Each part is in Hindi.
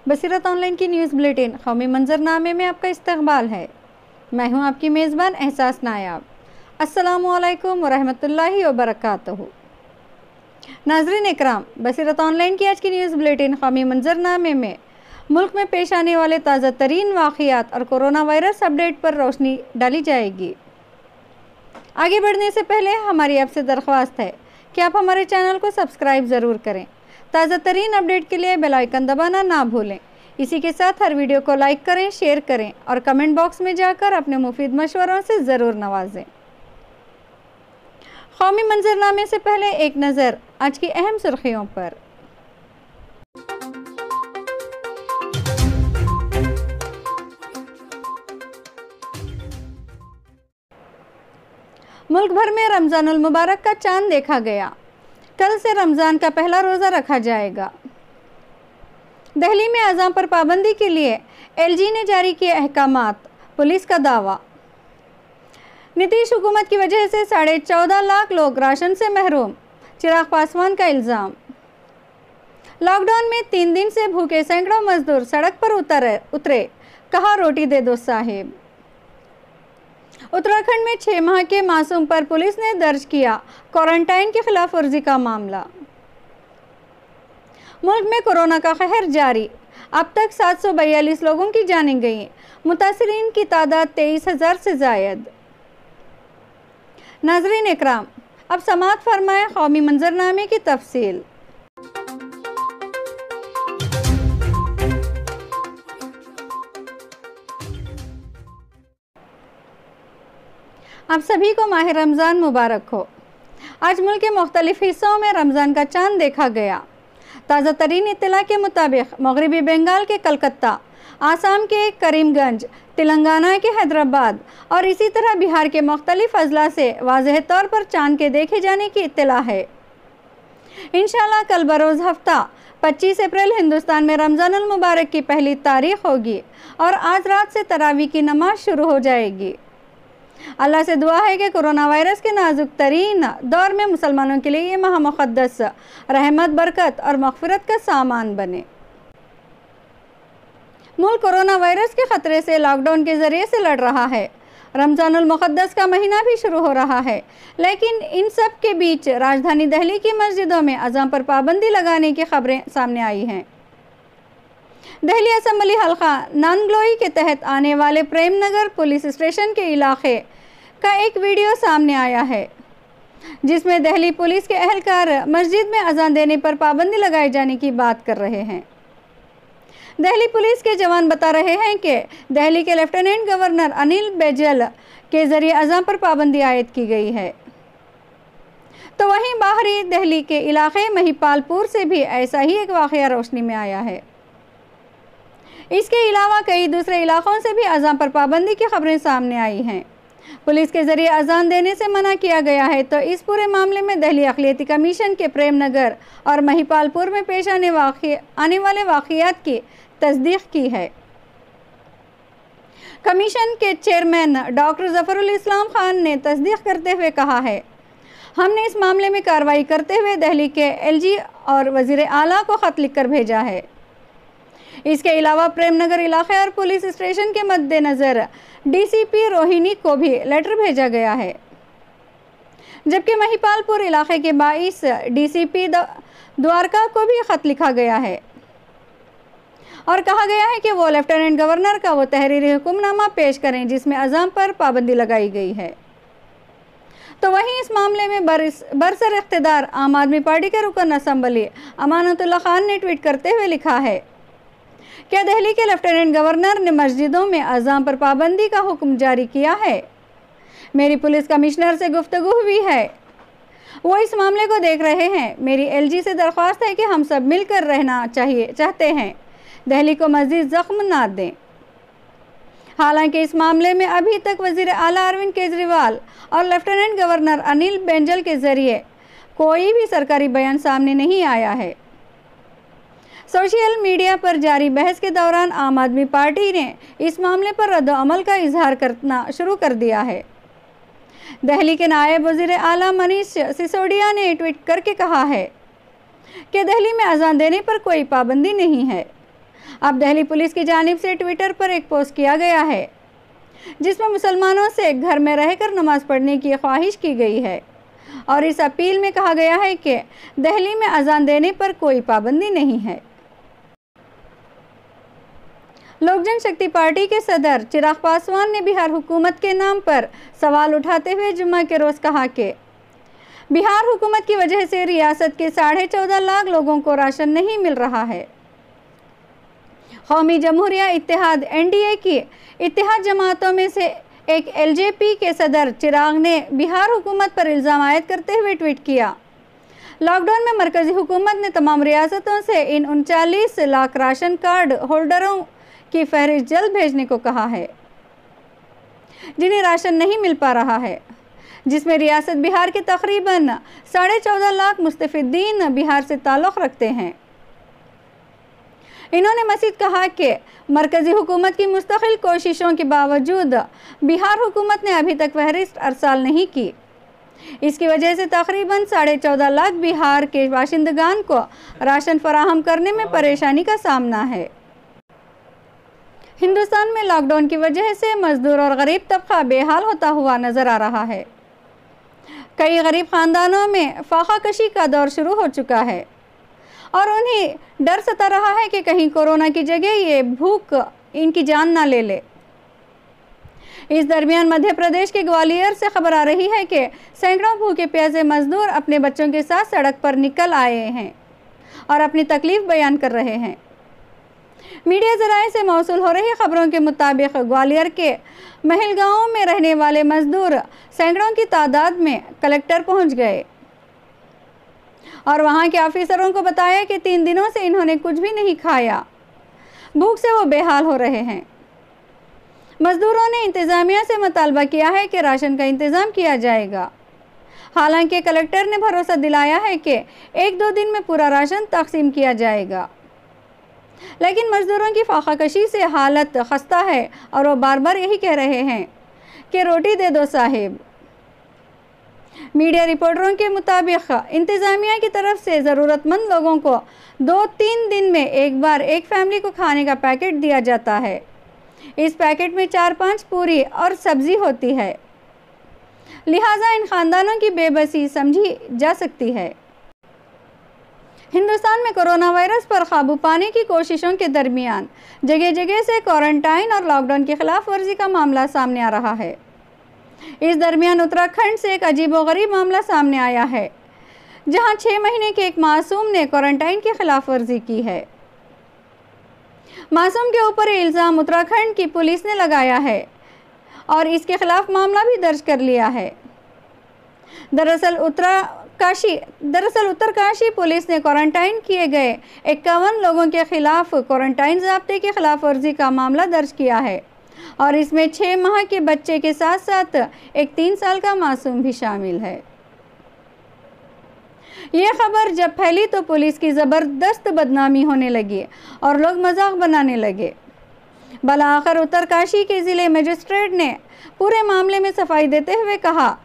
बसीरत ऑनलाइन की न्यूज़ बुलेटिन कौमी मंजरनामे में आपका इस्तकबाल है। मैं हूं आपकी मेज़बान एहसास नायाब। अस्सलामुअलैकुम वरहमतुल्लाहि वबरकातुहू। नाज़रीन इकराम, बसीरत ऑनलाइन की आज की न्यूज़ बुलेटिन कौमी मंजरनामे में मुल्क में पेश आने वाले ताज़ा तरीन वाक़ियात और कोरोना वायरस अपडेट पर रोशनी डाली जाएगी। आगे बढ़ने से पहले हमारी आपसे दरख्वास्त है कि आप हमारे चैनल को सब्सक्राइब ज़रूर करें। ताज़ा तरीन अपडेट के लिए बेल आइकन दबाना ना भूलें। इसी के साथ हर वीडियो को लाइक करें, शेयर करें और कमेंट बॉक्स में जाकर अपने मुफीद मशवरों से ज़रूर नवाजें। कौमी मंजरनामे से पहले एक नज़र आज की अहम सुर्खियों पर। मुल्क भर में रमज़ानुल मुबारक का चांद देखा गया। कल से रमज़ान का पहला रोज़ा रखा जाएगा। दिल्ली में अज़ान पर पाबंदी के लिए एलजी ने जारी किए अहकामात, पुलिस का दावा। नीतीश हुकूमत की वजह से 14.5 लाख लोग राशन से महरूम, चिराग पासवान का इल्ज़ाम। लॉकडाउन में 3 दिन से भूखे सैकड़ों मजदूर सड़क पर उतरे, कहा रोटी दे दो साहिब। उत्तराखंड में 6 माह के मासूम पर पुलिस ने दर्ज किया क्वारंटाइन की खिलाफ वर्जी का मामला। मुल्क में कोरोना का कहर जारी, अब तक 742 लोगों की जानें गई, मुतासिरीन की तादाद 23,000 से ज़ायद। नाज़रीन इकराम, अब समाअत फरमाएं कौमी मंजरनामे की तफसील। आप सभी को माह रमज़ान मुबारक हो। आज मुल्क के मुख्तलिफ हिस्सों में रमज़ान का चांद देखा गया। ताज़ा तरीन इत्तला के मुताबिक मगरबी बंगाल के कलकत्ता, आसाम के करीमगंज, तेलंगाना के हैदराबाद और इसी तरह बिहार के मुख्तलिफ अजला से वाज़ेह तौर पर चांद के देखे जाने की इत्तला है। इंशाअल्लाह कल बरोज़ हफ्ता 25 अप्रैल हिंदुस्तान में रमज़ानुल मुबारक की पहली तारीख होगी और आज रात से तरावी की नमाज शुरू हो जाएगी। अल्लाह से दुआ है कि कोरोना वायरस के नाजुक तरीन दौर में मुसलमानों के लिए ये माह मुक़द्दस रहमत, बरकत और मग़फ़िरत का सामान बने। मुल्क कोरोना वायरस के ख़तरे से लॉकडाउन के ज़रिए से लड़ रहा है। रमज़ानुल मुक़द्दस का महीना भी शुरू हो रहा है, लेकिन इन सब के बीच राजधानी दिल्ली की मस्जिदों में अज़ान पर पाबंदी लगाने की खबरें सामने आई हैं। दिल्ली असम्बली हल्का नानग्लोई के तहत आने वाले प्रेम नगर पुलिस स्टेशन के इलाके का एक वीडियो सामने आया है, जिसमें दिल्ली पुलिस के अहलकार मस्जिद में अजान देने पर पाबंदी लगाए जाने की बात कर रहे हैं। दिल्ली पुलिस के जवान बता रहे हैं कि दिल्ली के लेफ्टिनेंट गवर्नर अनिल बैजल के जरिए अजान पर पाबंदी आयद की गई है। तो वहीं बाहरी दिल्ली के इलाके महिपालपुर से भी ऐसा ही एक वाक़या रोशनी में आया है। इसके अलावा कई दूसरे इलाकों से भी अज़ान पर पाबंदी की खबरें सामने आई हैं। पुलिस के ज़रिए अज़ान देने से मना किया गया है। तो इस पूरे मामले में दिल्ली अक़लियती कमीशन के प्रेम नगर और महिपालपुर में पेश आने वाले वाक़ियात की तस्दीक की है। कमीशन के चेयरमैन डॉक्टर ज़फ़रुल इस्लाम खान ने तस्दीक करते हुए कहा है, हमने इस मामले में कार्रवाई करते हुए दिल्ली के एलजी और वज़ीर आला को ख़त लिखकर भेजा है। इसके अलावा प्रेमनगर इलाके और पुलिस स्टेशन के मद्देनज़र डीसीपी रोहिणी को भी लेटर भेजा गया है, जबकि महिपालपुर इलाके के 22 डीसीपी द्वारका को भी ख़त लिखा गया है और कहा गया है कि वो लेफ्टिनेंट गवर्नर का वो तहरीरी हुक्मनामा पेश करें जिसमें अज़ान पर पाबंदी लगाई गई है। तो वहीं इस मामले में बरसर इख्तिदार आम आदमी पार्टी के रुकन असम्बली अमानतुल्लाह खान ने ट्वीट करते हुए लिखा है, क्या दिल्ली के लेफ्टिनेंट गवर्नर ने मस्जिदों में अज़ान पर पाबंदी का हुक्म जारी किया है? मेरी पुलिस कमिश्नर से गुफ्तगू हुई है, वो इस मामले को देख रहे हैं। मेरी एलजी से दरख्वास्त है कि हम सब मिलकर रहना चाहते हैं, दिल्ली को मज़ीद ज़ख्म ना दें। हालांकि इस मामले में अभी तक वज़ीर आला अरविंद केजरीवाल और लेफ्टिनेंट गवर्नर अनिल बैजल के ज़रिए कोई भी सरकारी बयान सामने नहीं आया है। सोशल मीडिया पर जारी बहस के दौरान आम आदमी पार्टी ने इस मामले पर रद्द-ओ-अमल का इजहार करना शुरू कर दिया है। दिल्ली के नायब वज़ीर आला मनीष सिसोदिया ने ट्वीट करके कहा है कि दिल्ली में अजान देने पर कोई पाबंदी नहीं है। अब दिल्ली पुलिस की जानिब से ट्विटर पर एक पोस्ट किया गया है जिसमें मुसलमानों से घर में रहकर नमाज पढ़ने की ख्वाहिश की गई है और इस अपील में कहा गया है कि दिल्ली में अजान देने पर कोई पाबंदी नहीं है। लोक जनशक्ति पार्टी के सदर चिराग पासवान ने बिहार हुकूमत के नाम पर सवाल उठाते हुए जुम्मा के रोज़ कहा कि बिहार हुकूमत की वजह से रियासत के 14.5 लाख लोगों को राशन नहीं मिल रहा है। कौमी जमहूरिया इत्तेहाद NDA की इत्तेहाद जमातों में से एक LJP के सदर चिराग ने बिहार हुकूमत पर इल्ज़ाम आयद करते हुए ट्वीट किया, लॉकडाउन में मरकज़ी हुकूमत ने तमाम रियासतों से इन 39 लाख राशन कार्ड होल्डरों की फहरिस्त जल्द भेजने को कहा है जिन्हें राशन नहीं मिल पा रहा है, जिसमें रियासत बिहार के तकरीबन 14.5 लाख मुस्तफ़िदीन बिहार से ताल्लुक़ रखते हैं। इन्होंने मज़ीद कहा कि मरकज़ी हुकूमत की मुस्तकिल कोशिशों के बावजूद बिहार हुकूमत ने अभी तक फहरिस्त अरसाल नहीं की। इसकी वजह से तकरीबन 14.5 लाख बिहार के बाशिंदगान को राशन फराहम करने में परेशानी का सामना है। हिंदुस्तान में लॉकडाउन की वजह से मजदूर और गरीब तबका बेहाल होता हुआ नज़र आ रहा है। कई गरीब ख़ानदानों में फाका कशी का दौर शुरू हो चुका है और उन्हें डर सता रहा है कि कहीं कोरोना की जगह ये भूख इनकी जान ना ले ले। इस दरमियान मध्य प्रदेश के ग्वालियर से खबर आ रही है कि सैकड़ों भूखे प्यासे मजदूर अपने बच्चों के साथ सड़क पर निकल आए हैं और अपनी तकलीफ बयान कर रहे हैं। मीडिया ज़राए से मौसूल हो रही खबरों के मुताबिक ग्वालियर के महलगांव में रहने वाले मजदूर सैकड़ों की तादाद में कलेक्टर पहुंच गए और वहां के ऑफिसरों को बताया कि 3 दिनों से इन्होंने कुछ भी नहीं खाया, भूख से वो बेहाल हो रहे हैं। मजदूरों ने इंतज़ामिया से मुतालबा किया है कि राशन का इंतज़ाम किया जाएगा। हालांकि कलेक्टर ने भरोसा दिलाया है कि 1-2 दिन में पूरा राशन तकसीम किया जाएगा, लेकिन मजदूरों की फाकाकशी से हालत खस्ता है और वो बार बार यही कह रहे हैं कि रोटी दे दो साहिब। मीडिया रिपोर्टरों के मुताबिक इंतज़ामिया की तरफ से ज़रूरतमंद लोगों को 2-3 दिन में एक बार एक फैमिली को खाने का पैकेट दिया जाता है। इस पैकेट में 4-5 पूरी और सब्ज़ी होती है, लिहाजा इन ख़ानदानों की बेबसी समझी जा सकती है। हिंदुस्तान में कोरोना वायरस पर काबू पाने की कोशिशों के दरमियान जगह जगह से क्वारंटाइन और लॉकडाउन की खिलाफ वर्जी का मामला सामने आ रहा है। इस दरमियान उत्तराखंड से एक अजीबोगरीब मामला सामने आया है, जहां 6 महीने के एक मासूम ने क्वारंटाइन की खिलाफ वर्जी की है। मासूम के ऊपर इल्ज़ाम उत्तराखंड की पुलिस ने लगाया है और इसके खिलाफ मामला भी दर्ज कर लिया है। दरअसल उत्तरकाशी पुलिस ने क्वारंटाइन किए गए 51 लोगों के खिलाफ क्वारंटाइन ज़ाब्ते की खिलाफ वर्जी का मामला दर्ज किया है और इसमें 6 माह के बच्चे के साथ साथ एक 3 साल का मासूम भी शामिल है। ये खबर जब फैली तो पुलिस की ज़बरदस्त बदनामी होने लगी और लोग मजाक बनाने लगे। बलाखिर उत्तरकाशी के ज़िले मजिस्ट्रेट ने पूरे मामले में सफाई देते हुए कहा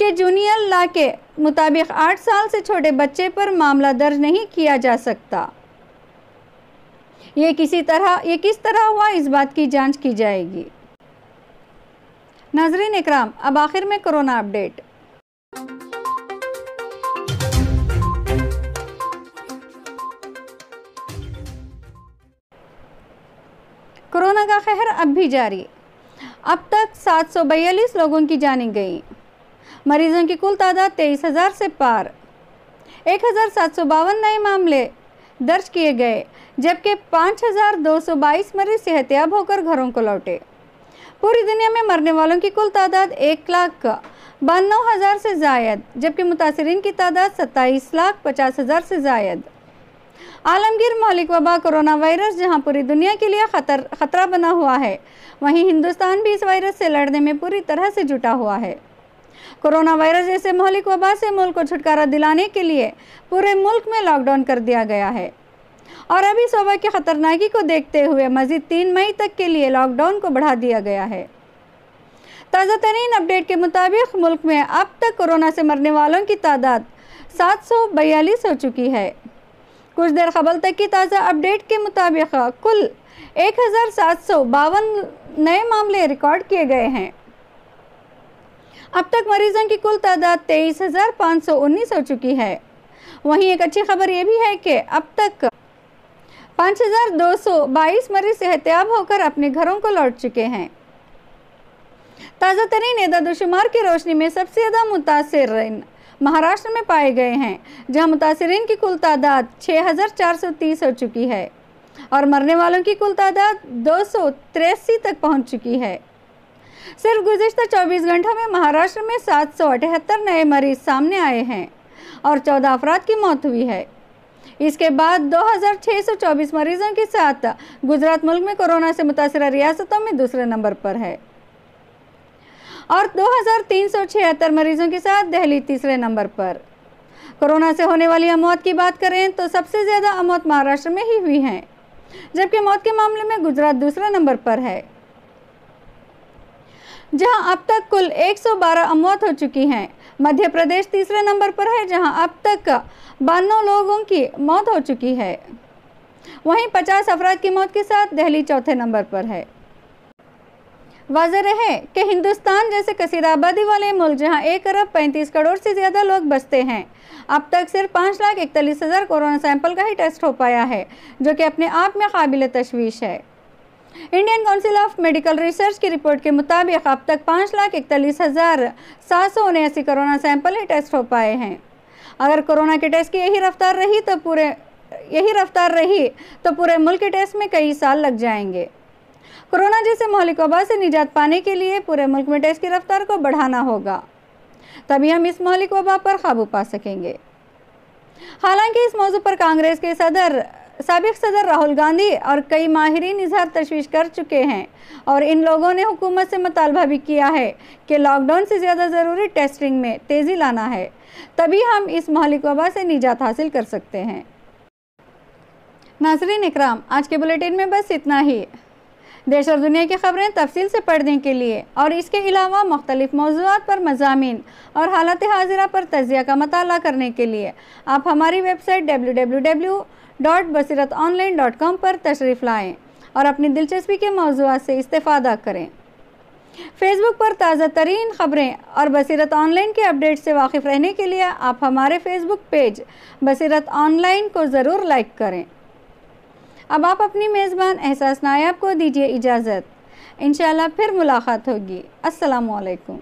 कि जूनियर लॉ के मुताबिक 8 साल से छोटे बच्चे पर मामला दर्ज नहीं किया जा सकता। ये किस तरह हुआ, इस बात की जांच की जाएगी। नाज़रीन इकराम, अब आखिर में कोरोना अपडेट। कोरोना का कहर अब भी जारी। अब तक 742 लोगों की जानें गई। मरीजों की कुल तादाद 23,000 से पार। 1,752 नए मामले दर्ज किए गए, जबकि 5,222 मरीज सेहतयाब होकर घरों को लौटे। पूरी दुनिया में मरने वालों की कुल तादाद 1,92,000 से ज़ायद, जबकि मुतासरीन की तादाद 27,50,000 से ज़ायद। आलमगीर मौलिक वबा कोरोना वायरस जहां पूरी दुनिया के लिए खतरा बना हुआ है, वहीं हिंदुस्तान भी इस वायरस से लड़ने में पूरी तरह से जुटा हुआ है। कोरोना वायरस जैसे मौलिक वबा से मुल्क को छुटकारा दिलाने के लिए पूरे मुल्क में लॉकडाउन कर दिया गया है और अभी इस वबा की खतरनाकी को देखते हुए मज़ीद 3 मई तक के लिए लॉकडाउन को बढ़ा दिया गया है। ताज़ा तरीन अपडेट के मुताबिक मुल्क में अब तक कोरोना से मरने वालों की तादाद 742 हो चुकी है। कुछ देर कबल तक की ताज़ा अपडेट के मुताबिक कुल 1752 नए मामले रिकॉर्ड किए गए हैं। अब तक मरीजों की कुल तादाद 23,519 हो चुकी है। वहीं एक अच्छी खबर यह भी है कि अब तक 5,222 मरीज सेहतयाब होकर अपने घरों को लौट चुके हैं। ताज़ा तरीन एदाद-ओ-शुमार की रोशनी में सबसे ज़्यादा मुतासिरीन महाराष्ट्र में पाए गए हैं, जहां मुतासिरीन की कुल तादाद 6,430 हो चुकी है और मरने वालों की कुल तादाद 283 तक पहुंच चुकी है। सिर्फ गुज़िश्ता 24 घंटों में महाराष्ट्र में 778 नए मरीज सामने आए हैं और 14 अफराद की मौत हुई है। इसके बाद 2,624 मरीजों के साथ गुजरात मुल्क में कोरोना से मुतासिर रियासतों में दूसरे नंबर पर है और 2,376 मरीजों के साथ दिल्ली तीसरे नंबर पर। कोरोना से होने वाली अमौत की बात करें तो सबसे ज़्यादा अमौत महाराष्ट्र में ही हुई हैं, जबकि मौत के मामले में गुजरात दूसरे नंबर पर है, जहां अब तक कुल 112 अमौत हो चुकी हैं। मध्य प्रदेश तीसरे नंबर पर है, जहां अब तक 92 लोगों की मौत हो चुकी है। वहीं 50 अफराद की मौत के साथ दिल्ली चौथे नंबर पर है। वाज़ेह है कि हिंदुस्तान जैसे कसीर आबादी वाले मुल्क जहां 1 अरब 35 करोड़ से ज़्यादा लोग बसते हैं, अब तक सिर्फ 5,41,000 कोरोना सैंपल का ही टेस्ट हो पाया है, जो कि अपने आप में काबिल तशवीश है। Indian council of medical research की रिपोर्ट के मुताबिक अब तक 5,41,779 कोरोना सैंपल ही टेस्ट हो पाए हैं। अगर कोरोना के टेस्ट की यही रफ्तार रही तो पूरे मुल्क के टेस्ट में कई साल लग जाएंगे। कोरोना जैसे मौलिक वबा से निजात पाने के लिए पूरे मुल्क में टेस्ट की रफ्तार को बढ़ाना होगा, तभी हम इस मौलिक वबा पर काबू पा सकेंगे। हालांकि इस मौजू पर कांग्रेस के साबिक सदर राहुल गांधी और कई माहिरीन इजहार तशवीश कर चुके हैं और इन लोगों ने हुकूमत से मुतालबा भी किया है कि लॉकडाउन से ज़्यादा ज़रूरी टेस्टिंग में तेज़ी लाना है, तभी हम इस मौलिक वबा से निजात हासिल कर सकते हैं। नाज़रीन इकराम, आज के बुलेटिन में बस इतना ही। देश और दुनिया की खबरें तफसील से पढ़ने के लिए और इसके अलावा मुख्तलिफ मौज़ूआत पर मज़ामीन और हालत हाजिरा पर तज़िया का मताला करने के लिए आप हमारी वेबसाइट www.basiratonline.com पर तशरीफ़ लाएँ और अपनी दिलचस्पी के मौज़ूआत से इस्तेफ़ादा करें। फेसबुक पर ताज़ा तरीन खबरें और बसीरत ऑनलाइन के अपडेट से वाकिफ़ रहने के लिए आप हमारे फेसबुक पेज बसीरत ऑनलाइन को ज़रूर लाइक करें। अब आप अपनी मेज़बान एहसास नायाब को दीजिए इजाज़त। इंशाअल्लाह फिर मुलाकात होगी। अस्सलामु अलैकुम।